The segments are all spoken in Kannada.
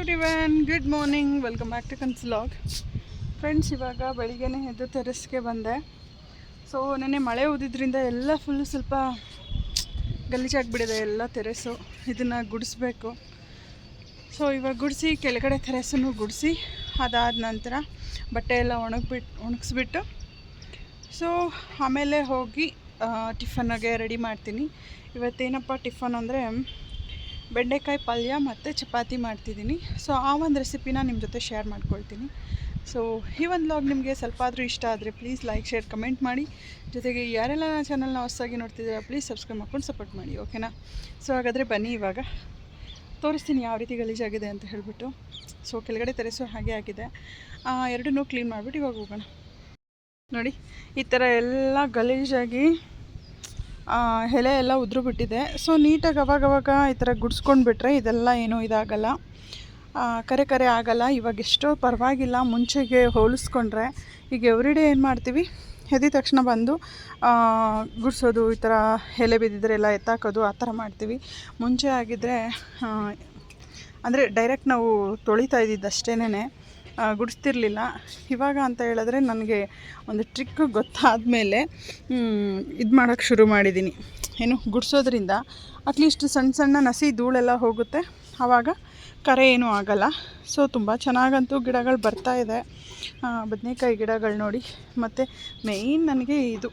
Everyone, good morning. Welcome back to ಕನ್ಸ್ ವ್ಲಾಗ್. ಫ್ರೆಂಡ್ಸ್, ಇವಾಗ ಬೆಳಿಗ್ಗೆನೇ ಎದ್ದು ಟೆರೆಸ್ಗೆ ಬಂದೆ. ಸೊ ನೆನ್ನೆ ಮಳೆ ಊದಿದ್ರಿಂದ ಎಲ್ಲ ಫುಲ್ಲು ಸ್ವಲ್ಪ ಗಲೀಜಾಗಿಬಿಟ್ಟಿದೆ ಎಲ್ಲ ಟೆರೆಸ್ಸು. ಇದನ್ನು ಗುಡಿಸ್ಬೇಕು. ಸೊ ಇವಾಗ ಗುಡಿಸಿ ಕೆಳಗಡೆ ಟೆರೆಸನ್ನು ಗುಡಿಸಿ ಅದಾದ ನಂತರ ಬಟ್ಟೆ ಎಲ್ಲ ಒಣಗಿಸ್ಬಿಟ್ಟು ಸೊ ಆಮೇಲೆ ಹೋಗಿ ಟಿಫನ್ಗೆ ರೆಡಿ ಮಾಡ್ತೀನಿ. ಇವತ್ತೇನಪ್ಪ ಟಿಫನ್ ಅಂದರೆ ಬೆಂಡೆಕಾಯಿ ಪಲ್ಯ ಮತ್ತು ಚಪಾತಿ ಮಾಡ್ತಿದ್ದೀನಿ. ಸೊ ಆ ಒಂದು ರೆಸಿಪಿನ ನಿಮ್ಮ ಜೊತೆ ಶೇರ್ ಮಾಡ್ಕೊಳ್ತೀನಿ. ಸೊ ಈ ಒಂದು ವ್ಲಾಗ್ ನಿಮಗೆ ಸ್ವಲ್ಪ ಆದರೂ ಇಷ್ಟ ಆದರೆ ಪ್ಲೀಸ್ ಲೈಕ್, ಶೇರ್, ಕಮೆಂಟ್ ಮಾಡಿ. ಜೊತೆಗೆ ಯಾರೆಲ್ಲ ನನ್ನ ಚಾನಲ್ನ ಹೊಸದಾಗಿ ನೋಡ್ತಿದ್ದೀರಾ ಪ್ಲೀಸ್ ಸಬ್ಸ್ಕ್ರೈಬ್ ಮಾಡ್ಕೊಂಡು ಸಪೋರ್ಟ್ ಮಾಡಿ, ಓಕೆನಾ? ಸೊ ಹಾಗಾದರೆ ಬನ್ನಿ, ಇವಾಗ ತೋರಿಸ್ತೀನಿ ಯಾವ ರೀತಿ ಗಲೀಜಾಗಿದೆ ಅಂತ ಹೇಳಿಬಿಟ್ಟು. ಸೊ ಕೆಳಗಡೆ ತೆರೆಸೋ ಹಾಗೆ ಆಗಿದೆ, ಎರಡನ್ನೂ ಕ್ಲೀನ್ ಮಾಡಿಬಿಟ್ಟು ಇವಾಗ ಹೋಗೋಣ. ನೋಡಿ, ಈ ಥರ ಎಲ್ಲ ಗಲೀಜಾಗಿ ಎಲೆ ಎಲ್ಲ ಉದುರು ಬಿಟ್ಟಿದೆ. ಸೊ ನೀಟಾಗಿ ಅವಾಗವಾಗ ಈ ಥರ ಗುಡಿಸ್ಕೊಂಡು ಬಿಟ್ಟರೆ ಇದೆಲ್ಲ ಏನೂ ಇದಾಗಲ್ಲ, ಕರೆ ಆಗಲ್ಲ. ಇವಾಗ ಎಷ್ಟೋ ಪರವಾಗಿಲ್ಲ ಮುಂಚೆಗೆ ಹೋಲಿಸ್ಕೊಂಡ್ರೆ. ಈಗ ಎವ್ರಿಡೇ ಏನು ಮಾಡ್ತೀವಿ, ಎದ್ದ ತಕ್ಷಣ ಬಂದು ಗುಡಿಸೋದು, ಈ ಥರ ಎಲೆ ಬಿದ್ದಿದ್ರೆ ಎಲ್ಲ ಎತ್ತಾಕೋದು, ಆ ಥರ ಮಾಡ್ತೀವಿ. ಮುಂಚೆ ಆಗಿದ್ದರೆ ಅಂದರೆ ಡೈರೆಕ್ಟ್ ನಾವು ತೊಳಿತಾ ಇದ್ದಿದ್ದಷ್ಟೇನೆ, ಗುಡಿಸ್ತಿರ್ಲಿಲ್ಲ. ಇವಾಗ ಅಂತ ಹೇಳಿದ್ರೆ ನನಗೆ ಒಂದು ಟ್ರಿಕ್ ಗೊತ್ತಾದಮೇಲೆ ಇದು ಮಾಡೋಕ್ಕೆ ಶುರು ಮಾಡಿದ್ದೀನಿ. ಏನು, ಗುಡಿಸೋದ್ರಿಂದ ಅಟ್ಲೀಸ್ಟ್ ಸಣ್ಣ ಸಣ್ಣ ನಸಿ ಧೂಳೆಲ್ಲ ಹೋಗುತ್ತೆ, ಆವಾಗ ಕರೆ ಏನೂ ಆಗಲ್ಲ. ಸೊ ತುಂಬ ಚೆನ್ನಾಗಂತೂ ಗಿಡಗಳು ಬರ್ತಾಯಿದೆ. ಬದನೆಕಾಯಿ ಗಿಡಗಳು ನೋಡಿ, ಮತ್ತು ಮೇಯ್ನ್ ನನಗೆ ಇದು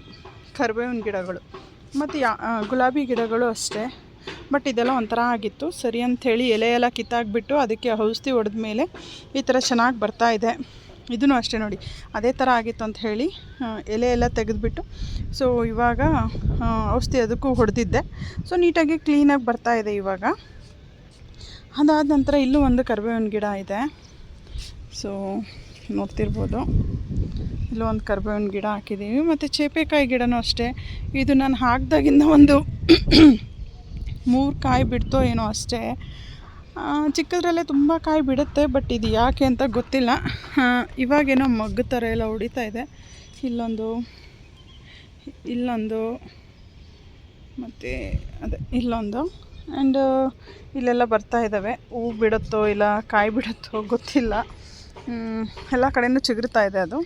ಕರಿಬೇವಿನ ಗಿಡಗಳು ಮತ್ತು ಗುಲಾಬಿ ಗಿಡಗಳು ಅಷ್ಟೇ. ಬಟ್ ಇದೆಲ್ಲ ಒಂಥರ ಆಗಿತ್ತು, ಸರಿ ಅಂಥೇಳಿ ಎಲೆ ಎಲ್ಲ ಕಿತ್ತಾಕ್ಬಿಟ್ಟು ಅದಕ್ಕೆ ಔಷಧಿ ಹೊಡೆದ ಮೇಲೆ ಈ ಥರ ಚೆನ್ನಾಗಿ ಬರ್ತಾಯಿದೆ. ಇದೂ ಅಷ್ಟೇ ನೋಡಿ, ಅದೇ ಥರ ಆಗಿತ್ತು ಅಂತ ಹೇಳಿ ಎಲೆ ಎಲ್ಲ ತೆಗೆದುಬಿಟ್ಟು ಸೊ ಇವಾಗ ಔಷಧಿ ಅದಕ್ಕೂ ಹೊಡೆದಿದ್ದೆ. ಸೊ ನೀಟಾಗಿ ಕ್ಲೀನಾಗಿ ಬರ್ತಾಯಿದೆ ಇವಾಗ. ಅದಾದ ನಂತರ ಇಲ್ಲೂ ಒಂದು ಕರಿಬೇವಿನ ಗಿಡ ಇದೆ. ಸೊ ನೋಡ್ತಿರ್ಬೋದು, ಇಲ್ಲೂ ಒಂದು ಕರಿಬೇವಿನ ಗಿಡ ಹಾಕಿದ್ದೀವಿ. ಮತ್ತು ಚೇಪೆಕಾಯಿ ಗಿಡನೂ ಅಷ್ಟೇ. ಇದು ನಾನು ಹಾಕಿದಾಗಿಂದ ಒಂದು 3 ಕಾಯಿ ಬಿಡ್ತೋ ಏನೋ ಅಷ್ಟೇ. ಚಿಕ್ಕದ್ರಲ್ಲೇ ತುಂಬ ಕಾಯಿ ಬಿಡುತ್ತೆ, ಬಟ್ ಇದು ಯಾಕೆ ಅಂತ ಗೊತ್ತಿಲ್ಲ. ಇವಾಗೇನೋ ಮಗ್ಗು ಥರ ಎಲ್ಲ ಹೊಡಿತಾ ಇದೆ. ಇಲ್ಲೊಂದು ಮತ್ತು ಅದೇ ಇಲ್ಲೊಂದು ಆ್ಯಂಡ್ ಇಲ್ಲೆಲ್ಲ ಬರ್ತಾ ಇದ್ದಾವೆ. ಹೂವು ಬಿಡುತ್ತೋ ಇಲ್ಲ ಕಾಯಿ ಬಿಡುತ್ತೋ ಗೊತ್ತಿಲ್ಲ, ಎಲ್ಲ ಕಡೆಯೂ ಚಿಗುರ್ತಾ ಇದೆ ಅದು.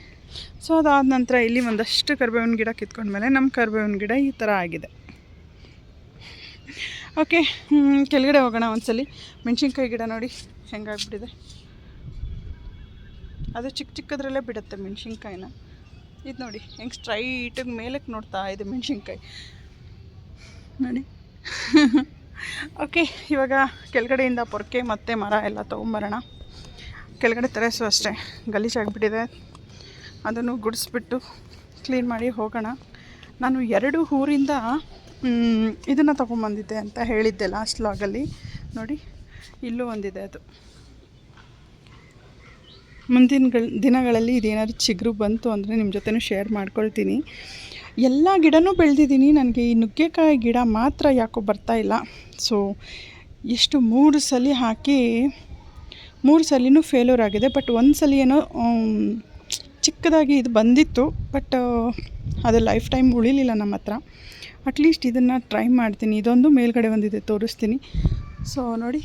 ಸೊ ಅದಾದ ನಂತರ ಇಲ್ಲಿ ಒಂದಷ್ಟು ಕರಿಬೇವಿನ ಗಿಡ ಕಿತ್ಕೊಂಡ್ಮೇಲೆ ನಮ್ಮ ಕರಿಬೇವಿನ ಗಿಡ ಈ ಥರ ಆಗಿದೆ. ಓಕೆ, ಕೆಳಗಡೆ ಹೋಗೋಣ ಒಂದ್ಸಲಿ. ಮೆಣಸಿನ್ಕಾಯಿ ಗಿಡ ನೋಡಿ ಹೆಂಗಾಗ್ಬಿಟ್ಟಿದೆ. ಅದು ಚಿಕ್ಕದ್ರಲ್ಲೇ ಬಿಡುತ್ತೆ ಮೆಣಸಿನ್ಕಾಯಿನ. ಇದು ನೋಡಿ ಹೆಂಗೆ ಸ್ಟ್ರೈಟಾಗಿ ಮೇಲಕ್ಕೆ ನೋಡ್ತಾ ಇದೆ ಮೆಣಸಿನ್ಕಾಯಿ ನೋಡಿ. ಓಕೆ, ಇವಾಗ ಕೆಳಗಡೆಯಿಂದ ಪೊರಕೆ ಮತ್ತು ಮರ ಎಲ್ಲ ತೊಗೊಂಬರೋಣ. ಕೆಳಗಡೆ ತೆರೆಸು ಅಷ್ಟೇ ಗಲೀಜಾಗಿಬಿಟ್ಟಿದೆ, ಅದನ್ನು ಗುಡಿಸ್ಬಿಟ್ಟು ಕ್ಲೀನ್ ಮಾಡಿ ಹೋಗೋಣ. ನಾನು 2 ಊರಿಂದ ಇದನ್ನು ತೊಗೊಂಬಂದಿದ್ದೆ ಅಂತ ಹೇಳಿದ್ದೆ ಲಾಸ್ಟ್ ವ್ಲಾಗಲ್ಲಿ. ನೋಡಿ, ಇಲ್ಲೂ ಒಂದಿದೆ. ಅದು ಮುಂದಿನ ದಿನಗಳಲ್ಲಿ ಇದೇನಾದ್ರು ಚಿಗುರು ಬಂತು ಅಂದರೆ ನಿಮ್ಮ ಜೊತೆನೂ ಶೇರ್ ಮಾಡ್ಕೊಳ್ತೀನಿ. ಎಲ್ಲ ಗಿಡನೂ ಬೆಳೆದಿದ್ದೀನಿ. ನನಗೆ ಈ ನುಗ್ಗೆಕಾಯಿ ಗಿಡ ಮಾತ್ರ ಯಾಕೋ ಬರ್ತಾಯಿಲ್ಲ. ಸೊ ಎಷ್ಟು 3 ಸಲ ಹಾಕಿ 3 ಸಲಿನೂ ಫೇಲ್ಯೂರ್ ಆಗಿದೆ. ಬಟ್ ಒಂದು ಸಲ ಏನೋ ಚಿಕ್ಕದಾಗಿ ಇದು ಬಂದಿತ್ತು, ಬಟ್ ಅದು ಲೈಫ್ ಟೈಮ್ ಉಳಿಲಿಲ್ಲ ನಮ್ಮ ಹತ್ರ. ಅಟ್ಲೀಸ್ಟ್ ಇದನ್ನು ಟ್ರೈ ಮಾಡ್ತೀನಿ. ಇದೊಂದು ಮೇಲ್ಗಡೆ ಬಂದಿದೆ, ತೋರಿಸ್ತೀನಿ. ಸೊ ನೋಡಿ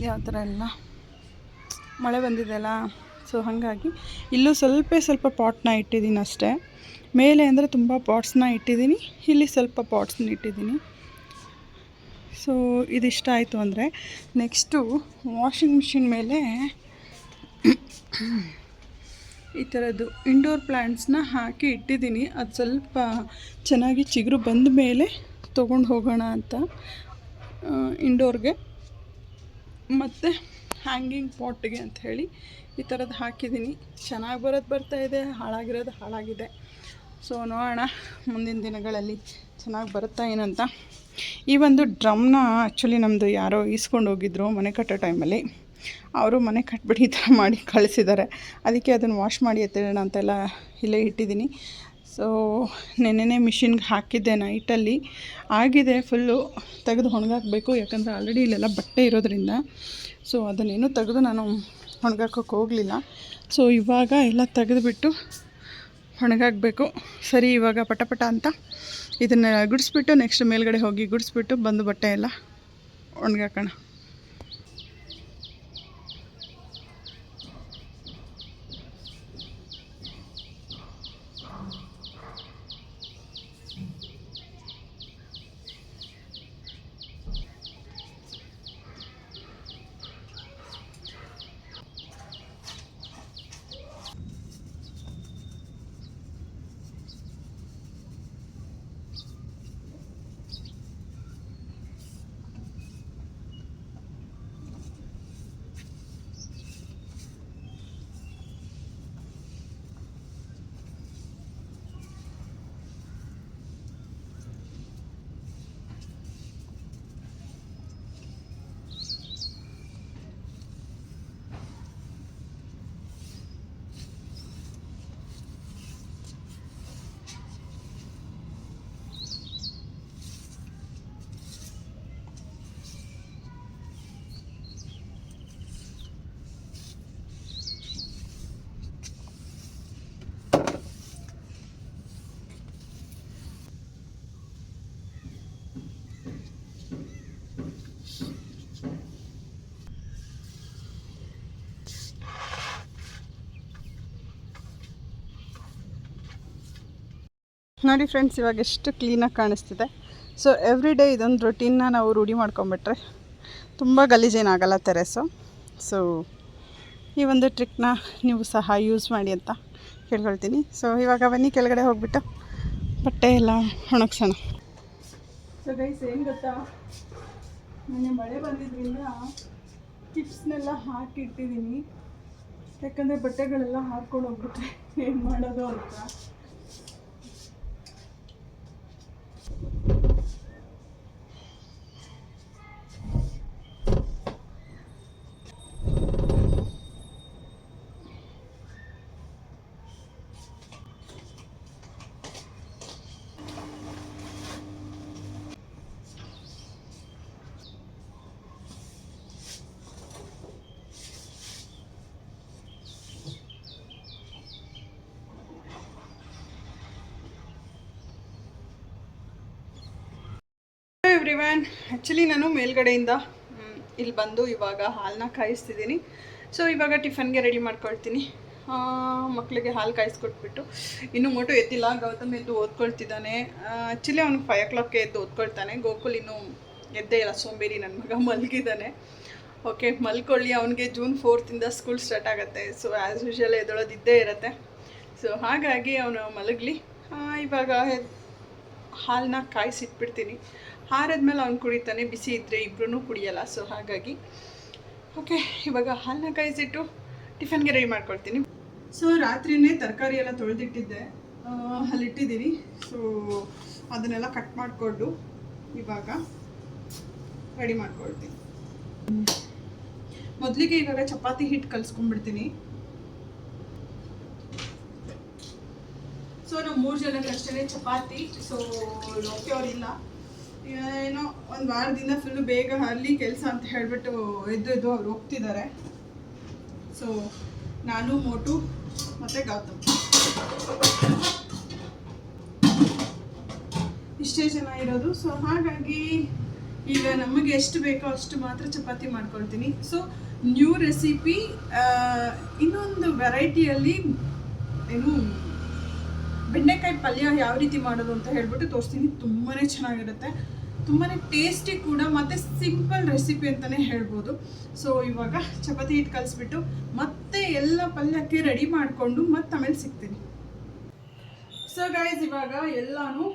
ಯಾವ ಥರ ಎಲ್ಲ ಮಳೆ ಬಂದಿದೆಯಲ್ಲ. ಸೊ ಹಾಗಾಗಿ ಇಲ್ಲೂ ಸ್ವಲ್ಪ ಪಾಟ್ನ ಇಟ್ಟಿದ್ದೀನಿ ಅಷ್ಟೇ. ಮೇಲೆ ಅಂದರೆ ತುಂಬ ಪಾಟ್ಸ್ನ ಇಟ್ಟಿದ್ದೀನಿ, ಇಲ್ಲಿ ಸ್ವಲ್ಪ ಪಾಟ್ಸ್ನ ಇಟ್ಟಿದ್ದೀನಿ. ಸೊ ಇದಿಷ್ಟ ಆಯಿತು ಅಂದರೆ ನೆಕ್ಸ್ಟು ವಾಷಿಂಗ್ ಮಿಷಿನ್ ಮೇಲೆ ಈ ಥರದ್ದು ಇಂಡೋರ್ ಪ್ಲ್ಯಾಂಟ್ಸ್ನ ಹಾಕಿ ಇಟ್ಟಿದ್ದೀನಿ. ಅದು ಸ್ವಲ್ಪ ಚೆನ್ನಾಗಿ ಚಿಗುರು ಬಂದ ಮೇಲೆ ತೊಗೊಂಡು ಹೋಗೋಣ ಅಂತ ಇಂಡೋರ್ಗೆ ಮತ್ತು ಹ್ಯಾಂಗಿಂಗ್ ಪಾಟ್ಗೆ ಅಂಥೇಳಿ ಈ ಥರದ್ದು ಹಾಕಿದ್ದೀನಿ. ಚೆನ್ನಾಗಿ ಬರೋದು ಬರ್ತಾಯಿದೆ, ಹಾಳಾಗಿರೋದು ಹಾಳಾಗಿದೆ. ಸೊ ನೋಡೋಣ ಮುಂದಿನ ದಿನಗಳಲ್ಲಿ ಚೆನ್ನಾಗಿ ಬರುತ್ತಾ ಏನಂತ. ಈ ಒಂದು ಡ್ರಮ್ನ ಆ್ಯಕ್ಚುಲಿ ನಮ್ಮದು ಯಾರೋ ಈಸ್ಕೊಂಡು ಹೋಗಿದ್ರು ಮನೆ ಕಟ್ಟೋ ಟೈಮಲ್ಲಿ. ಅವರು ಮನೆ ಕಟ್ಬಿಟ್ಟು ಈ ಥರ ಮಾಡಿ ಕಳಿಸಿದ್ದಾರೆ. ಅದಕ್ಕೆ ಅದನ್ನು ವಾಶ್ ಮಾಡಿ ಎತ್ತಿಡೋಣ ಅಂತೆಲ್ಲ ಇಲ್ಲೇ ಇಟ್ಟಿದ್ದೀನಿ. ಸೊ ನೆನ್ನೆನೇ ಮಿಷಿನ್ಗೆ ಹಾಕಿದ್ದೆ ನೈಟಲ್ಲಿ. ಆಗಿದೆ ಫುಲ್ಲು, ತೆಗೆದು ಒಣಗಾಕಬೇಕು. ಯಾಕಂದರೆ ಆಲ್ರೆಡಿ ಇಲ್ಲೆಲ್ಲ ಬಟ್ಟೆ ಇರೋದ್ರಿಂದ ಸೊ ಅದನ್ನೇನು ತೆಗೆದು ನಾನು ಒಣಗಾಕೋಕ್ಕೆ ಹೋಗಲಿಲ್ಲ. ಸೊ ಇವಾಗ ಎಲ್ಲ ತೆಗೆದುಬಿಟ್ಟು ಒಣಗಾಕಬೇಕು. ಸರಿ, ಇವಾಗ ಪಟ ಅಂತ ಇದನ್ನು ಗುಡಿಸ್ಬಿಟ್ಟು ನೆಕ್ಸ್ಟ್ ಮೇಲ್ಗಡೆ ಹೋಗಿ ಗುಡಿಸ್ಬಿಟ್ಟು ಬಂದು ಬಟ್ಟೆ ಎಲ್ಲ ಒಣಗಾಕೋಣ. ನೋಡಿ ಫ್ರೆಂಡ್ಸ್, ಇವಾಗ ಎಷ್ಟು ಕ್ಲೀನಾಗಿ ಕಾಣಿಸ್ತಿದೆ. ಸೊ ಎವ್ರಿ ಡೇ ಇದೊಂದು ರೊಟೀನ್ನ ನಾವು ರೂಢಿ ಮಾಡ್ಕೊಂಬಿಟ್ರೆ ತುಂಬ ಗಲೀಜೇನಾಗಲ್ಲ ಟೆರೆಸ್ಸು. ಸೊ ಈ ಒಂದು ಟ್ರಿಕ್ನ ನೀವು ಸಹ ಯೂಸ್ ಮಾಡಿ ಅಂತ ಕೇಳ್ಕೊಳ್ತೀನಿ. ಸೊ ಇವಾಗ ಬನ್ನಿ ಕೆಳಗಡೆ ಹೋಗ್ಬಿಟ್ಟು ಬಟ್ಟೆ ಎಲ್ಲ ಒಣಗ್ಸೋಣ. ಸೊ ಗೈಸ್, ಏನು ಗೊತ್ತಾ, ಮೊನ್ನೆ ಮಳೆ ಬಂದಿದ್ದರಿಂದ ಚಿಪ್ಸ್ನೆಲ್ಲ ಹಾಕಿಟ್ಟಿದ್ದೀನಿ. ಯಾಕಂದರೆ ಬಟ್ಟೆಗಳೆಲ್ಲ ಹಾಕ್ಕೊಂಡು ಹೋಗ್ಬಿಟ್ರೆ ಏನು ಮಾಡೋದು ಅಂತ. ಎವ್ರಿವನ್, ಆ್ಯಕ್ಚುಲಿ ನಾನು ಮೇಲ್ಗಡೆಯಿಂದ ಇಲ್ಲಿ ಬಂದು ಇವಾಗ ಹಾಲನ್ನ ಕಾಯಿಸ್ತಿದ್ದೀನಿ. ಸೊ ಇವಾಗ ಟಿಫನ್ಗೆ ರೆಡಿ ಮಾಡ್ಕೊಳ್ತೀನಿ. ಮಕ್ಕಳಿಗೆ ಹಾಲು ಕಾಯಿಸ್ಕೊಟ್ಬಿಟ್ಟು ಇನ್ನೂ ಮೋಟು ಎತ್ತಿಲ್ಲ. ಗೌತಮ್ ಎದ್ದು ಓದ್ಕೊಳ್ತಿದ್ದಾನೆ. ಆ್ಯಕ್ಚುಲಿ ಅವ್ನು 5 o'clock ಎದ್ದು ಓದ್ಕೊಳ್ತಾನೆ. ಗೋಕುಲ್ ಇನ್ನೂ ಎದ್ದೇ ಇಲ್ಲ, ಸೋಂಬೇರಿ ನನ್ನ ಮಗ, ಮಲಗಿದ್ದಾನೆ. ಓಕೆ, ಮಲ್ಕೊಳ್ಳಿ. ಅವನಿಗೆ June 4th ಸ್ಕೂಲ್ ಸ್ಟಾರ್ಟ್ ಆಗುತ್ತೆ. ಸೊ ಆ್ಯಸ್ ಯೂಶುವಲ್ ಎದ್ದೊಳೋದಿದ್ದೇ ಇರುತ್ತೆ. ಸೊ ಹಾಗಾಗಿ ಅವನು ಮಲಗಲಿ. ಇವಾಗ ಹಾಲನ್ನ ಕಾಯಿಸಿಟ್ಬಿಡ್ತೀನಿ. ಹಾರಾದ್ಮೇಲೆ ಅವ್ನು ಕುಡಿತಾನೆ. ಬಿಸಿ ಇದ್ದರೆ ಇಬ್ಬರೂ ಕುಡಿಯಲ್ಲ. ಸೊ ಹಾಗಾಗಿ ಓಕೆ, ಇವಾಗ ಹಾಲನ್ನ ಕಾಯಿಸಿಟ್ಟು ಟಿಫನ್ಗೆ ರೆಡಿ ಮಾಡ್ಕೊಳ್ತೀನಿ. ಸೊ ರಾತ್ರಿಯೇ ತರಕಾರಿ ಎಲ್ಲ ತೊಳೆದಿಟ್ಟಿದ್ದೆ, ಅಲ್ಲಿಟ್ಟಿದ್ದೀನಿ. ಸೊ ಅದನ್ನೆಲ್ಲ ಕಟ್ ಮಾಡಿಕೊಂಡು ಇವಾಗ ರೆಡಿ ಮಾಡ್ಕೊಳ್ತೀನಿ. ಮೊದಲಿಗೆ ಇವಾಗ ಚಪಾತಿ ಹಿಟ್ಟು ಕಲಿಸ್ಕೊಂಡ್ಬಿಡ್ತೀನಿ. ಸೊ ನಾವು 3 ಜನಕ್ಕಷ್ಟೇ ಚಪಾತಿ. ಸೊ ಲೋಕಿ ಅವರಿಲ್ಲ, ಏನೋ ಒಂದು ವಾರದಿಂದ ಫುಲ್ಲು ಬೇಗ ಅಲ್ಲಿ ಕೆಲಸ ಅಂತ ಹೇಳಿಬಿಟ್ಟು ಎದ್ದು ಅವ್ರು ಹೋಗ್ತಿದ್ದಾರೆ. ಸೊ ನಾನು, ಮೋಟು ಮತ್ತು ಗೌತಮ್ ಇಷ್ಟೇ ಜನ ಇರೋದು. ಸೊ ಹಾಗಾಗಿ ಈಗ ನಮಗೆ ಎಷ್ಟು ಬೇಕೋ ಅಷ್ಟು ಮಾತ್ರ ಚಪಾತಿ ಮಾಡ್ಕೊಳ್ತೀನಿ. ಸೊ ನ್ಯೂ ರೆಸಿಪಿ, ಇನ್ನೊಂದು ವೆರೈಟಿಯಲ್ಲಿ ಏನು ಬೆಂಡೆಕಾಯಿ ಪಲ್ಯ ಯಾವ ರೀತಿ ಮಾಡೋದು ಅಂತ ಹೇಳ್ಬಿಟ್ಟು ತೋರಿಸ್ತೀನಿ. ತುಂಬಾ ಚೆನ್ನಾಗಿರುತ್ತೆ, ತುಂಬಾ ಟೇಸ್ಟಿ ಕೂಡ, ಮತ್ತು ಸಿಂಪಲ್ ರೆಸಿಪಿ ಅಂತಲೇ ಹೇಳ್ಬೋದು. ಸೊ ಇವಾಗ ಚಪಾತಿ ಹಿಟ್ಟು ಕಲಿಸ್ಬಿಟ್ಟು ಮತ್ತೆ ಎಲ್ಲ ಪಲ್ಯಕ್ಕೆ ರೆಡಿ ಮಾಡಿಕೊಂಡು ಮತ್ತೆ ಆಮೇಲೆ ಸಿಗ್ತೀನಿ. ಸೊ ಗೈಸ್, ಇವಾಗ ಎಲ್ಲನೂ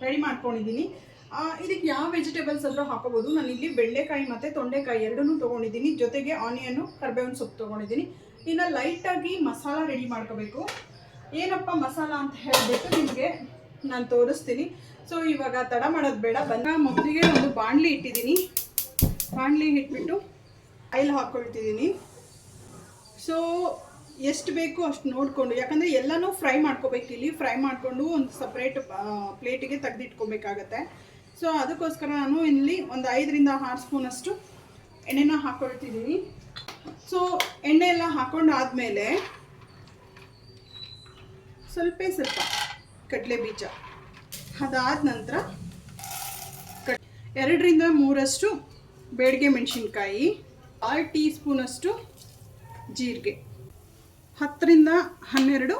ರೆಡಿ ಮಾಡ್ಕೊಂಡಿದ್ದೀನಿ. ಇದಕ್ಕೆ ಯಾವ ವೆಜಿಟೇಬಲ್ಸ್ ಆದರೂ ಹಾಕೋಬೋದು. ನಾನಿಲ್ಲಿ ಬೆಂಡೆಕಾಯಿ ಮತ್ತು ತೊಂಡೆಕಾಯಿ ಎರಡನ್ನೂ ತೊಗೊಂಡಿದ್ದೀನಿ. ಜೊತೆಗೆ ಆನಿಯನ್ನು, ಕರಿಬೇವಿನ ಸೊಪ್ಪು ತೊಗೊಂಡಿದ್ದೀನಿ. ಇನ್ನು ಲೈಟಾಗಿ ಮಸಾಲ ರೆಡಿ ಮಾಡ್ಕೋಬೇಕು. ಏನಪ್ಪ ಮಸಾಲ ಅಂತ ಹೇಳಿಬಿಟ್ಟು ನಿಮಗೆ ನಾನು ತೋರಿಸ್ತೀನಿ. ಸೊ ಇವಾಗ ತಡ ಮಾಡೋದು ಬೇಡ. ಮೊದಲಿಗೆ ಒಂದು ಬಾಣಲಿ ಇಟ್ಟಿದ್ದೀನಿ. ಬಾಣಲಿ ಇಟ್ಬಿಟ್ಟು ಆಯಿಲ್ ಹಾಕ್ಕೊಳ್ತಿದ್ದೀನಿ. ಸೊ ಎಷ್ಟು ಬೇಕು ಅಷ್ಟು ನೋಡಿಕೊಂಡು, ಯಾಕಂದರೆ ಎಲ್ಲನೂ ಫ್ರೈ ಮಾಡ್ಕೋಬೇಕು. ಇಲ್ಲಿ ಫ್ರೈ ಮಾಡಿಕೊಂಡು ಒಂದು ಸಪ್ರೇಟ್ ಪ್ಲೇಟಿಗೆ ತೆಗೆದಿಟ್ಕೊಬೇಕಾಗತ್ತೆ. ಸೊ ಅದಕ್ಕೋಸ್ಕರ ನಾನು ಇಲ್ಲಿ ಒಂದು 5 ರಿಂದ 6 ಸ್ಪೂನಷ್ಟು ಎಣ್ಣೆನ ಹಾಕ್ಕೊಳ್ತಿದ್ದೀನಿ. ಸೊ ಎಣ್ಣೆ ಎಲ್ಲ ಹಾಕ್ಕೊಂಡಾದಮೇಲೆ ಸ್ವಲ್ಪ ಕಡಲೆ ಬೀಜ, ಅದಾದ ನಂತರ 2 ರಿಂದ 3 ಬೇಡಿಗೆ ಮೆಣಸಿನ್ಕಾಯಿ, 6 ಟೀ ಸ್ಪೂನಷ್ಟು ಜೀರಿಗೆ, 10 ರಿಂದ 12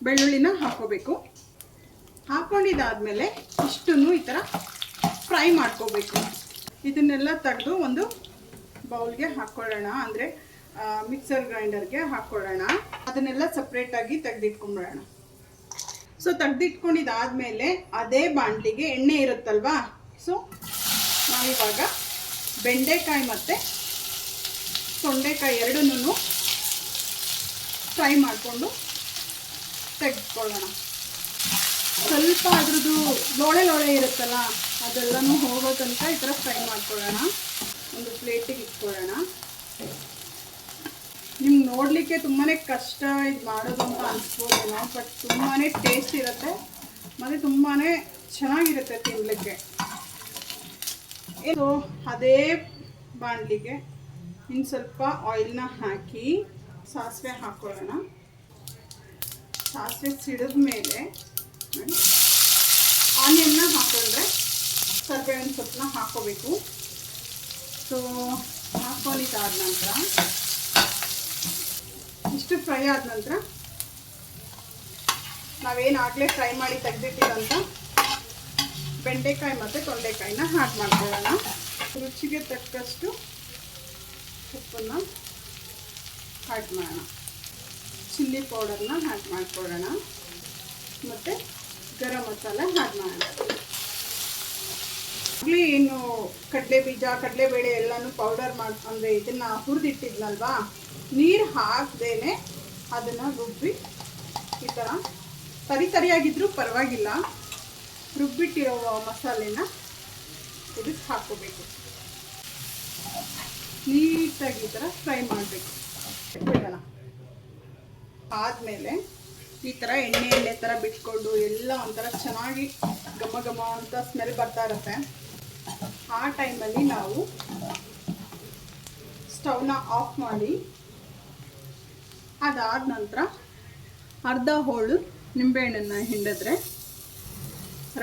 ಬೆಳ್ಳುಳ್ಳಿನ ಹಾಕ್ಕೋಬೇಕು. ಹಾಕ್ಕೊಂಡಿದ್ದಾದಮೇಲೆ ಇಷ್ಟನ್ನು ಈ ಥರ ಫ್ರೈ ಮಾಡ್ಕೋಬೇಕು. ಇದನ್ನೆಲ್ಲ ತೆಗೆದು ಒಂದು ಬೌಲ್ಗೆ ಹಾಕ್ಕೊಳ್ಳೋಣ, ಅಂದರೆ ಮಿಕ್ಸರ್ ಗ್ರೈಂಡರ್ಗೆ ಹಾಕ್ಕೊಳ್ಳೋಣ. ಅದನ್ನೆಲ್ಲ ಸಪ್ರೇಟಾಗಿ ತೆಗೆದಿಟ್ಕೊಂಡ್ಬಿಡೋಣ. ಸೊ ತೆಗೆದಿಟ್ಕೊಂಡಿದ್ದಾದಮೇಲೆ ಅದೇ ಬಾಣಲಿಗೆ ಎಣ್ಣೆ ಇರುತ್ತಲ್ವಾ. ಸೊ ನಾವಿವಾಗ ಬೆಂಡೆಕಾಯಿ ಮತ್ತು ತೊಂಡೆಕಾಯಿ ಎರಡನ್ನೂ ಫ್ರೈ ಮಾಡಿಕೊಂಡು ತೆಗೆದುಕೊಳ್ಳೋಣ. ಸ್ವಲ್ಪ ಅದ್ರದ್ದು ಲೋಳೆ ಇರುತ್ತಲ್ಲ, ಅದೆಲ್ಲನೂ ಹೋಗೋ ತನಕ ಈ ಥರ ಫ್ರೈ ಮಾಡ್ಕೊಳ್ಳೋಣ. ಒಂದು ಪ್ಲೇಟಿಗೆ ಇಟ್ಕೊಳ್ಳೋಣ. ನಿಮ್ಗೆ ನೋಡಲಿಕ್ಕೆ ತುಂಬಾ ಕಷ್ಟ ಇದು ಮಾಡೋದು ಅಂತ ಅನಿಸ್ಬೋದೇನೋ, ಬಟ್ ತುಂಬಾ ಟೇಸ್ಟ್ ಇರುತ್ತೆ ಮತ್ತು ತುಂಬಾ ಚೆನ್ನಾಗಿರುತ್ತೆ ತಿನ್ನಲಿಕ್ಕೆ. ಸೊ ಅದೇ ಬಾಣಲಿಗೆ ಇನ್ನು ಸ್ವಲ್ಪ ಆಯಿಲ್ನ ಹಾಕಿ ಸಾಸಿವೆ ಹಾಕ್ಕೊಳ್ಳೋಣ. ಸಾಸಿವೆ ಸಿಡಿದ ಮೇಲೆ ಆನಿಯನ್ನ ಹಾಕ್ಕೊಂಡ್ರೆ ಕರಿಬೇವಿನ ಸೊಪ್ಪನ್ನ ಹಾಕ್ಕೋಬೇಕು. ಸೊ ಹಾಕ್ಕೊಂಡಿದ್ದಾದ ನಂತರ ಇಷ್ಟು ಫ್ರೈ ಆದ ನಂತರ ನಾವೇನು ಆಗಲೇ ಫ್ರೈ ಮಾಡಿ ತೆಗೆದಿಟ್ಟಿರೋಂಥ ಬೆಂಡೆಕಾಯಿ ಮತ್ತು ತೊಂಡೆಕಾಯಿನ ಆ್ಯಡ್ ಮಾಡ್ಕೊಳ್ಳೋಣ. ರುಚಿಗೆ ತಕ್ಕಷ್ಟು ಉಪ್ಪನ್ನು ಆ್ಯಡ್ ಮಾಡೋಣ. ಚಿಲ್ಲಿ ಪೌಡರ್ನ ಆ್ಯಡ್ ಮಾಡ್ಕೊಳ್ಳೋಣ ಮತ್ತು ಗರಂ ಮಸಾಲ ಆ್ಯಡ್ ಮಾಡೋಣ. ಆಗಲೇ ಏನು ಕಡಲೆ ಬೀಜ ಕಡಲೆಬೇಳೆ ಎಲ್ಲನೂ ಪೌಡರ್ ಅಂದರೆ ಇದನ್ನು ಹುರಿದಿಟ್ಟಿದ್ನಲ್ವಾ, ನೀರು ಹಾಕದೇನೆ ಅದನ್ನು ರುಬ್ಬಿ ಈ ಥರ ತರಿಯಾಗಿದ್ದರೂ ಪರವಾಗಿಲ್ಲ, ರುಬ್ಬಿಟ್ಟಿರೋ ಮಸಾಲೆನ ಇದಕ್ಕೆ ಹಾಕ್ಕೋಬೇಕು. ನೀಟಾಗಿ ಈ ಥರ ಫ್ರೈ ಮಾಡಬೇಕು. ಬಿಡೋಣ. ಆದಮೇಲೆ ಈ ಥರ ಎಣ್ಣೆ ಥರ ಬಿಟ್ಕೊಂಡು ಎಲ್ಲ ಒಂಥರ ಚೆನ್ನಾಗಿ ಘಮ ಘಮ ಅಂತ ಸ್ಮೆಲ್ ಬರ್ತಾ ಇರುತ್ತೆ. ಆ ಟೈಮಲ್ಲಿ ನಾವು ಸ್ಟವ್ನ ಆಫ್ ಮಾಡಿ ಅದಾದ ನಂತರ ಅರ್ಧ ಹೋಳು ನಿಂಬೆಹಣ್ಣನ್ನು ಹಿಂಡಿದ್ರೆ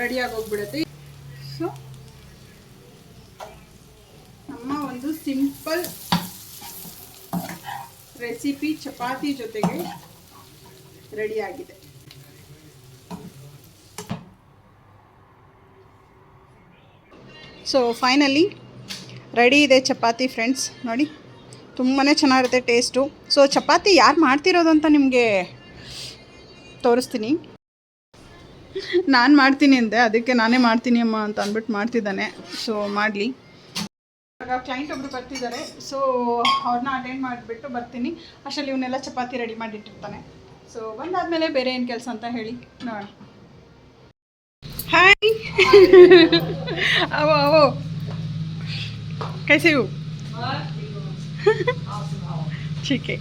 ರೆಡಿಯಾಗಿ ಹೋಗ್ಬಿಡುತ್ತೆ. ಸೊ ನಮ್ಮ ಒಂದು ಸಿಂಪಲ್ ರೆಸಿಪಿ ಚಪಾತಿ ಜೊತೆಗೆ ರೆಡಿಯಾಗಿದೆ. ಸೊ ಫೈನಲಿ ರೆಡಿ ಇದೆ ಚಪಾತಿ ಫ್ರೆಂಡ್ಸ್. ನೋಡಿ ತುಂಬಾ ಚೆನ್ನಾಗಿರುತ್ತೆ ಟೇಸ್ಟು. ಸೊ ಚಪಾತಿ ಯಾರು ಮಾಡ್ತಿರೋದು ಅಂತ ನಿಮಗೆ ತೋರಿಸ್ತೀನಿ. ನಾನು ಮಾಡ್ತೀನಿ ಅಂದೆ, ಅದಕ್ಕೆ ನಾನೇ ಮಾಡ್ತೀನಿ ಅಮ್ಮ ಅಂತ ಅಂದ್ಬಿಟ್ಟು ಮಾಡ್ತಿದ್ದಾನೆ. ಸೊ ಮಾಡಲಿ. ಇವಾಗ ಕ್ಲೈಂಟ್ ಒಬ್ಬರು ಬರ್ತಿದ್ದಾರೆ. ಸೊ ಅವ್ರನ್ನ ಅಟೆಂಡ್ ಮಾಡಿಬಿಟ್ಟು ಬರ್ತೀನಿ. ಅಷ್ಟರಲ್ಲಿ ಇವನ್ನೆಲ್ಲ ಚಪಾತಿ ರೆಡಿ ಮಾಡಿಟ್ಟಿರ್ತಾನೆ. ಸೊ ಬಂದಾದಮೇಲೆ ಬೇರೆ ಏನು ಕೆಲಸ ಅಂತ ಹೇಳಿ ನೋಡೋಣ. ಹಾಯ್ आवो कैसे हो? ठीक है.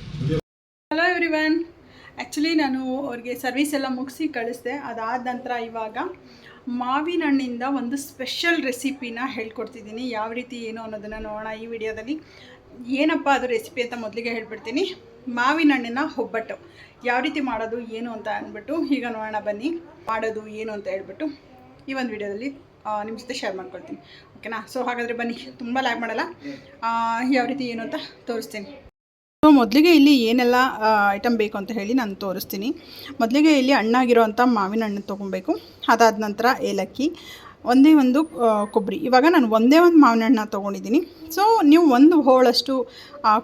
Hello everyone. ಆ್ಯಕ್ಚುಲಿ ನಾನು ಅವ್ರಿಗೆ ಸರ್ವಿಸ್ ಎಲ್ಲ ಮುಗಿಸಿ ಕಳಿಸ್ದೆ. ಅದಾದ ನಂತರ ಇವಾಗ ಮಾವಿನ ಹಣ್ಣಿಂದ ಒಂದು ಸ್ಪೆಷಲ್ ರೆಸಿಪಿನ ಹೇಳ್ಕೊಡ್ತಿದ್ದೀನಿ. ಯಾವ ರೀತಿ ಏನು ಅನ್ನೋದನ್ನು ನೋಡೋಣ ಈ ವಿಡಿಯೋದಲ್ಲಿ. ಏನಪ್ಪ ಅದು ರೆಸಿಪಿ ಅಂತ ಮೊದಲಿಗೆ ಹೇಳ್ಬಿಡ್ತೀನಿ. ಮಾವಿನ ಹಣ್ಣಿನ ಒಬ್ಬಟ್ಟು ಯಾವ ರೀತಿ ಮಾಡೋದು ಏನು ಅಂತ ಅಂದ್ಬಿಟ್ಟು ಈಗ ನೋಡೋಣ ಬನ್ನಿ. ಮಾಡೋದು ಏನು ಅಂತ ಹೇಳ್ಬಿಟ್ಟು ಈ ಒಂದು ವಿಡಿಯೋದಲ್ಲಿ ನಿಮ್ಮ ಜೊತೆ ಶೇರ್ ಮಾಡ್ಕೊಳ್ತೀನಿ. ಓಕೆನಾ? ಸೊ ಹಾಗಾದರೆ ಬನ್ನಿ, ತುಂಬ ಲ್ಯಾಗ್ ಮಾಡಲ್ಲ, ಯಾವ ರೀತಿ ಏನು ಅಂತ ತೋರಿಸ್ತೀನಿ. ಸೊ ಮೊದಲಿಗೆ ಇಲ್ಲಿ ಏನೆಲ್ಲ ಐಟಮ್ ಬೇಕು ಅಂತ ಹೇಳಿ ನಾನು ತೋರಿಸ್ತೀನಿ. ಮೊದಲಿಗೆ ಇಲ್ಲಿ ಹಣ್ಣಾಗಿರೋವಂಥ ಮಾವಿನ ಹಣ್ಣು ತೊಗೊಬೇಕು. ಅದಾದ ನಂತರ ಏಲಕ್ಕಿ, ಒಂದೇ ಒಂದು ಕೊಬ್ಬರಿ. ಇವಾಗ ನಾನು ಒಂದೇ ಒಂದು ಮಾವಿನ ಹಣ್ಣನ್ನ ತೊಗೊಂಡಿದ್ದೀನಿ. ಸೊ ನೀವು ಒಂದು ಹೋಳಷ್ಟು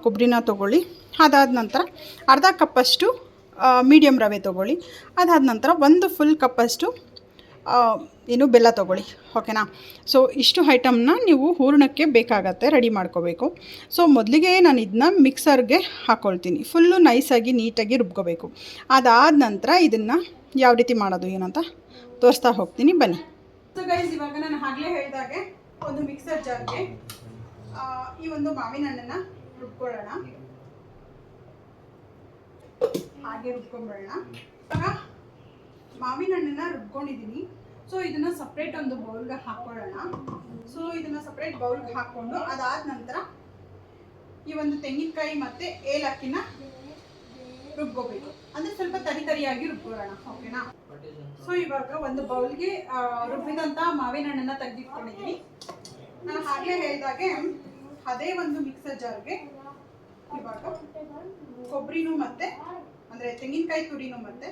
ಕೊಬ್ಬರಿನ ತೊಗೊಳ್ಳಿ. ಅದಾದ ನಂತರ ಅರ್ಧ ಕಪ್ಪಷ್ಟು ಮೀಡಿಯಮ್ ರವೆ ತೊಗೊಳ್ಳಿ. ಅದಾದ ನಂತರ ಒಂದು ಫುಲ್ ಕಪ್ಪಷ್ಟು ಏನು ಬೆಲ್ಲ ತೊಗೊಳ್ಳಿ. ಓಕೆನಾ? ಸೊ ಇಷ್ಟು ಐಟಮ್ನ ನೀವು ಹೂರಣಕ್ಕೆ ಬೇಕಾಗತ್ತೆ, ರೆಡಿ ಮಾಡ್ಕೋಬೇಕು. ಸೊ ಮೊದಲಿಗೆ ನಾನು ಇದನ್ನ ಮಿಕ್ಸರ್ಗೆ ಹಾಕ್ಕೊಳ್ತೀನಿ. ಫುಲ್ಲು ನೈಸಾಗಿ ನೀಟಾಗಿ ರುಬ್ಕೋಬೇಕು. ಅದಾದ ನಂತರ ಇದನ್ನು ಯಾವ ರೀತಿ ಮಾಡೋದು ಏನಂತ ತೋರಿಸ್ತಾ ಹೋಗ್ತೀನಿ, ಬನ್ನಿ. ಸೊ ಗೈಸ್, ಇವಾಗ ನಾನು ಆಗಲೇ ಹೇಳಿದಾಗೆ ಒಂದು ಮಿಕ್ಸರ್ ಜಾರ್ಗೆ ಈ ಒಂದು ಮಾವಿನ ಹಣ್ಣನ್ನು ರುಬ್ಕೊಳ್ಳೋಣ. ಹಾಗೆ ರುಬ್ಕೊಂಡ್ಬಿಡೋಣ. ಇವಾಗ ಮಾವಿನ ಹಣ್ಣನ್ನು ರುಬ್ಕೊಂಡಿದ್ದೀನಿ. ಸೊ ಇದನ್ನು ಸಪ್ರೇಟ್ ಒಂದು ಬೌಲ್ಗೆ ಹಾಕ್ಕೊಳ್ಳೋಣ. ಸೊ ಇದನ್ನು ಸಪ್ರೇಟ್ ಬೌಲ್ಗೆ ಹಾಕ್ಕೊಂಡು ಅದಾದ ನಂತರ ಈ ಒಂದು ತೆಂಗಿನಕಾಯಿ ಮತ್ತು ಏಲಕ್ಕಿನ ರುಬ್ಕೋಬೇಕು. ಅಂದರೆ ಸ್ವಲ್ಪ ತರಿಯಾಗಿ ರುಬ್ಕೊಳ್ಳೋಣ. ಓಕೆನಾ? ಸೊ ಇವಾಗ ಒಂದು ಬೌಲ್ಗೆ ರುಬ್ಬಿದಂಥ ಮಾವಿನ ಹಣ್ಣನ್ನು ತೆಗೆದಿಟ್ಕೊಂಡಿದ್ದೀನಿ. ನಾನು ಆಗಲೇ ಹೇಳಿದಾಗೆ ಅದೇ ಒಂದು ಮಿಕ್ಸರ್ ಜಾರ್ಗೆ ಇವಾಗ ಕೊಬ್ಬರಿನೂ ಮತ್ತು ಅಂದರೆ ತೆಂಗಿನಕಾಯಿ ತುರಿನೂ ಮತ್ತು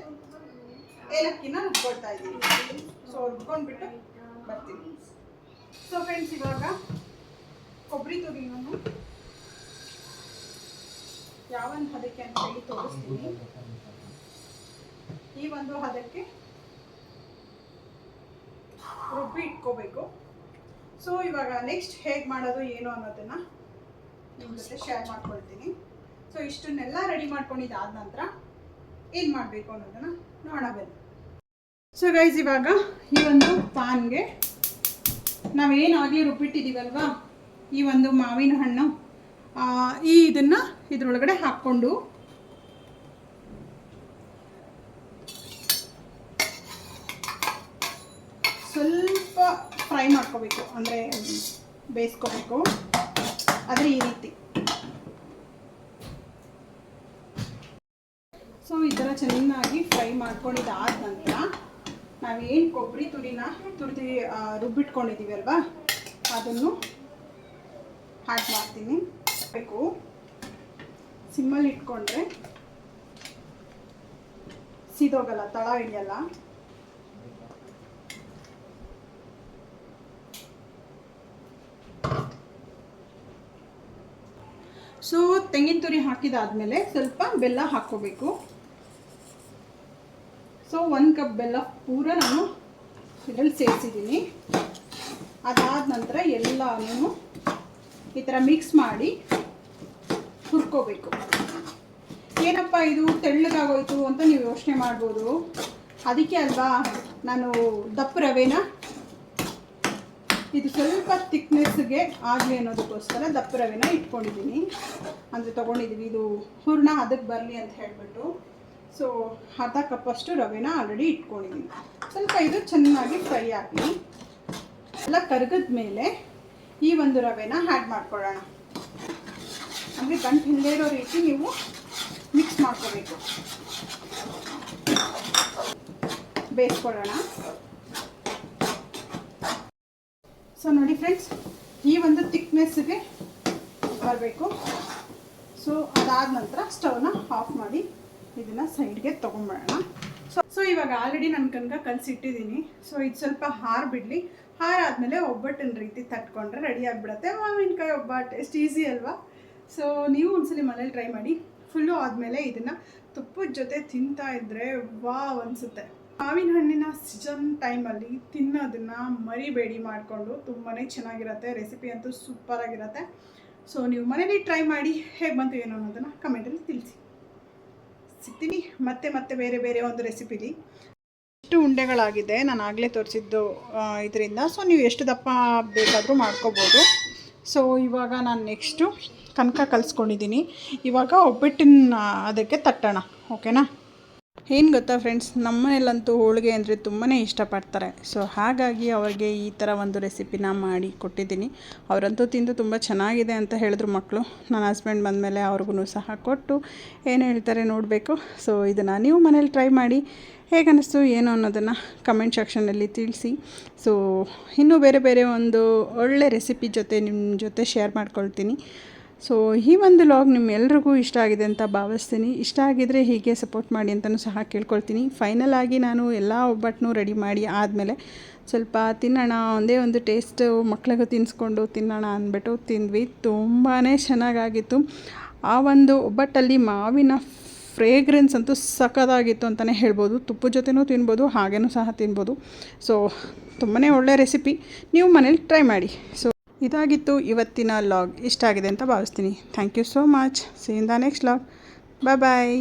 ಏಲಕ್ಕಿನ ರುಬ್ಕೊಳ್ತಾ ಇದ್ದೀನಿ. ಸೊ ರುಬ್ಕೊಂಡ್ಬಿಟ್ಟು ಬರ್ತೀನಿ. ಸೊ ಫ್ರೆಂಡ್ಸ್, ಇವಾಗ ಕೊಬ್ಬರಿ ತುರಿನೂ ಯಾವೊಂದು ಹದಕ್ಕೆ ಅಂತ ಹೇಳಿ ತೋರಿಸ್ತೀನಿ. ಈ ಒಂದು ಹದಕ್ಕೆ ರುಬ್ಬಿ ಇಟ್ಕೋಬೇಕು. ಸೊ ಇವಾಗ ನೆಕ್ಸ್ಟ್ ಹೇಗೆ ಮಾಡೋದು ಏನು ಅನ್ನೋದನ್ನು ನಿಮ್ಮ ಜೊತೆ ಶೇರ್ ಮಾಡ್ಕೊಳ್ತೀನಿ. ಸೊ ಇಷ್ಟನ್ನೆಲ್ಲ ರೆಡಿ ಮಾಡ್ಕೊಂಡಿದ್ದಾದ ನಂತರ ಏನು ಮಾಡಬೇಕು ಅನ್ನೋದನ್ನು ನೋಡೋಣ ಬನ್ನಿ. ಸೊ ಗೈಸ್, ಇವಾಗ ಈ ಒಂದು ಪ್ಯಾನ್ಗೆ ನಾವೇನಾಗಲಿ ರುಬ್ಬಿಟ್ಟಿದ್ದೀವಲ್ವಾ ಈ ಒಂದು ಮಾವಿನ ಹಣ್ಣು, ಇದನ್ನು ಇದರೊಳಗಡೆ ಹಾಕ್ಕೊಂಡು ಸ್ವಲ್ಪ ಫ್ರೈ ಮಾಡ್ಕೋಬೇಕು, ಅಂದರೆ ಬೇಯಿಸ್ಕೋಬೇಕು. ಆದರೆ ಈ ರೀತಿ ಸೊ ಈ ಥರ ಚೆನ್ನಾಗಿ ಫ್ರೈ ಮಾಡ್ಕೊಂಡಿದ್ದಾದ ನಂತರ ನಾವೇನು ಕೊಬ್ಬರಿ ತುರಿದು ರುಬ್ಬಿಟ್ಕೊಂಡಿದ್ದೀವಿ ಅಲ್ವಾ, ಅದನ್ನು ಆ್ಯಡ್ ಮಾಡ್ತೀನಿ. ಸಿಮ್ಮಲ್ಲಿ ಇಟ್ಕೊಂಡ್ರೆ ಸೀದೋಗಲ್ಲ, ತಳ ಹಿಡಿಯಲ್ಲ. ಸೊ ತೆಂಗಿನ ತುರಿ ಹಾಕಿದಾದ್ಮೇಲೆ ಸ್ವಲ್ಪ ಬೆಲ್ಲ ಹಾಕ್ಕೋಬೇಕು. ಸೊ 1 ಕಪ್ ಬೆಲ್ಲ ಪೂರ ನಾನು ಇದರಲ್ಲಿ ಸೇರಿಸಿದ್ದೀನಿ. ಅದಾದ ನಂತರ ಎಲ್ಲನೂ ಈ ಥರ ಮಿಕ್ಸ್ ಮಾಡಿ ಹುರ್ಕೋಬೇಕು. ಏನಪ್ಪ ಇದು ತೆಳ್ಳಗಾಗೋಯ್ತು ಅಂತ ನೀವು ಯೋಚನೆ ಮಾಡ್ಬೋದು. ಅದಕ್ಕೆ ಅಲ್ವಾ ನಾನು ದಪ್ಪ ರವೆನ, ಇದು ಸ್ವಲ್ಪ ಥಿಕ್ನೆಸ್ಗೆ ಆಗಲಿ ಅನ್ನೋದಕ್ಕೋಸ್ಕರ ದಪ್ಪ ರವೆನ ಇಟ್ಕೊಂಡಿದ್ದೀನಿ, ಅಂದರೆ ತೊಗೊಂಡಿದ್ದೀವಿ. ಇದು ಹೂರ್ಣ ಅದಕ್ಕೆ ಬರಲಿ ಅಂತ ಹೇಳಿಬಿಟ್ಟು. ಸೊ ಅರ್ಧ ಕಪ್ಪಷ್ಟು ರವೆನ ಆಲ್ರೆಡಿ ಇಟ್ಕೊಂಡಿದ್ದೀನಿ. ಸ್ವಲ್ಪ ಇದು ಚೆನ್ನಾಗಿ ಫ್ರೈ ಆಗಲಿ. ಎಲ್ಲ ಕರಗದ ಮೇಲೆ ಈ ಒಂದು ರವೆನ ಆ್ಯಡ್ ಮಾಡ್ಕೊಳ್ಳೋಣ. ಅಂದರೆ ಗಂಟು ಹಿಂದೆ ಇರೋ ರೀತಿ ನೀವು ಮಿಕ್ಸ್ ಮಾಡ್ಕೋಬೇಕು. ಬೇಯಿಸ್ಕೊಳ್ಳೋಣ. ಸೊ ನೋಡಿ ಫ್ರೆಂಡ್ಸ್, ಈ ಒಂದು ಥಿಕ್ನೆಸ್ಗೆ ಬರಬೇಕು. ಸೊ ಅದಾದ ನಂತರ ಸ್ಟವ್ನ ಆಫ್ ಮಾಡಿ ಇದನ್ನು ಸೈಡ್ಗೆ ತೊಗೊಂಡ್ಬಿಡೋಣ. ಸೊ ಇವಾಗ ಆಲ್ರೆಡಿ ನಾನು ಕನಕ ಕಲಸಿಟ್ಟಿದ್ದೀನಿ. ಸೊ ಇದು ಸ್ವಲ್ಪ ಬಿಡಲಿ. ಆದಮೇಲೆ ಒಬ್ಬಟ್ಟಿನ ರೀತಿ ತಟ್ಕೊಂಡ್ರೆ ರೆಡಿ ಆಗಿಬಿಡುತ್ತೆ ಮಾವಿನಕಾಯಿ ಒಬ್ಬಟ್ಟು. ಎಷ್ಟು ಈಸಿ ಅಲ್ವಾ? ಸೊ ನೀವು ಒಂದ್ಸಲಿ ಮನೇಲಿ ಟ್ರೈ ಮಾಡಿ. ಫುಲ್ಲು ಆದಮೇಲೆ ಇದನ್ನು ತುಪ್ಪದ ಜೊತೆ ತಿಂತಾ ಇದ್ದರೆ ವಾವ್ ಅನಿಸುತ್ತೆ. ಮಾವಿನ ಹಣ್ಣಿನ ಸೀಸನ್ ಟೈಮಲ್ಲಿ ತಿನ್ನೋದನ್ನು ಮರಿಬೇಡಿ ಮಾಡಿಕೊಂಡು. ತುಂಬಾ ಚೆನ್ನಾಗಿರುತ್ತೆ. ರೆಸಿಪಿ ಅಂತೂ ಸೂಪರಾಗಿರುತ್ತೆ. ಸೊ ನೀವು ಮನೇಲಿ ಟ್ರೈ ಮಾಡಿ ಹೇಗೆ ಬಂತು ಏನು ಅನ್ನೋದನ್ನು ಕಮೆಂಟಲ್ಲಿ ತಿಳಿಸಿ. ಸಿಗ್ತೀನಿ ಮತ್ತೆ ಬೇರೆ ಒಂದು ರೆಸಿಪಿಲಿ. ಎಷ್ಟು ಉಂಡೆಗಳಾಗಿದೆ ನಾನು ಆಗಲೇ ತೋರಿಸಿದ್ದು ಇದರಿಂದ. ಸೊ ನೀವು ಎಷ್ಟು ದಪ್ಪ ಬೇಕಾದರೂ ಮಾಡ್ಕೋಬೋದು. ಸೊ ಇವಾಗ ನಾನು ನೆಕ್ಸ್ಟು ಕನಕ ಕಲಿಸ್ಕೊಂಡಿದ್ದೀನಿ. ಇವಾಗ ಒಬ್ಬಟ್ಟಿನ ಅದಕ್ಕೆ ತಟ್ಟೋಣ. ಓಕೆನಾ? ಏನು ಗೊತ್ತಾ ಫ್ರೆಂಡ್ಸ್, ನಮ್ಮನೇಲಂತೂ ಹೋಳಿಗೆ ಅಂದರೆ ತುಂಬಾ ಇಷ್ಟಪಡ್ತಾರೆ. ಸೊ ಹಾಗಾಗಿ ಅವ್ರಿಗೆ ಈ ಥರ ಒಂದು ರೆಸಿಪಿನ ಮಾಡಿ ಕೊಟ್ಟಿದ್ದೀನಿ. ಅವರಂತೂ ತಿಂದು ತುಂಬ ಚೆನ್ನಾಗಿದೆ ಅಂತ ಹೇಳಿದ್ರು ಮಕ್ಕಳು. ನನ್ನ ಹಸ್ಬೆಂಡ್ ಬಂದಮೇಲೆ ಅವ್ರಿಗೂ ಸಹ ಕೊಟ್ಟು ಏನು ಹೇಳ್ತಾರೆ ನೋಡಬೇಕು. ಸೊ ಇದನ್ನು ನೀವು ಮನೇಲಿ ಟ್ರೈ ಮಾಡಿ ಹೇಗೆ ಅನ್ನಿಸ್ತು ಏನು ಅನ್ನೋದನ್ನು ಕಮೆಂಟ್ ಸೆಕ್ಷನಲ್ಲಿ ತಿಳಿಸಿ. ಸೊ ಇನ್ನೂ ಬೇರೆ ಒಂದು ಒಳ್ಳೆ ರೆಸಿಪಿ ಜೊತೆ ನಿಮ್ಮ ಜೊತೆ ಶೇರ್ ಮಾಡ್ಕೊಳ್ತೀನಿ. ಸೊ ಈ ಒಂದು ಲಾಗ್ ನಿಮ್ಮೆಲ್ರಿಗೂ ಇಷ್ಟ ಆಗಿದೆ ಅಂತ ಭಾವಿಸ್ತೀನಿ. ಇಷ್ಟ ಆಗಿದರೆ ಹೀಗೆ ಸಪೋರ್ಟ್ ಮಾಡಿ ಅಂತಲೂ ಸಹ ಕೇಳ್ಕೊಳ್ತೀನಿ. ಫೈನಲ್ ಆಗಿ ನಾನು ಎಲ್ಲ ಒಬ್ಬಟ್ಟನ್ನು ರೆಡಿ ಮಾಡಿ ಆದಮೇಲೆ ಸ್ವಲ್ಪ ತಿನ್ನೋಣ, ಒಂದೇ ಒಂದು ಟೇಸ್ಟು ಮಕ್ಳಿಗೂ ತಿನ್ನಿಸ್ಕೊಂಡು ತಿನ್ನೋಣ ಅಂದ್ಬಿಟ್ಟು ತಿಂದ್ವಿ. ತುಂಬಾ ಚೆನ್ನಾಗಾಗಿತ್ತು. ಆ ಒಂದು ಒಬ್ಬಟ್ಟಲ್ಲಿ ಮಾವಿನ ಫ್ರೇಗ್ರೆನ್ಸ್ ಅಂತೂ ಸಖತ್ತಾಗಿತ್ತು ಅಂತಲೇ ಹೇಳ್ಬೋದು. ತುಪ್ಪದ ಜೊತೆನೂ ತಿನ್ಬೋದು, ಹಾಗೇನೂ ಸಹ ತಿನ್ಬೋದು. ಸೊ ತುಂಬಾ ಒಳ್ಳೆ ರೆಸಿಪಿ, ನೀವು ಮನೇಲಿ ಟ್ರೈ ಮಾಡಿ. ಸೊ ಇದಾಗಿತ್ತು ಇವತ್ತಿನ ಲಾಗ್. ಇಷ್ಟ ಆಗಿದೆ ಅಂತ ಭಾವಿಸ್ತೀನಿ. Thank you so much. See in the next log. Bye.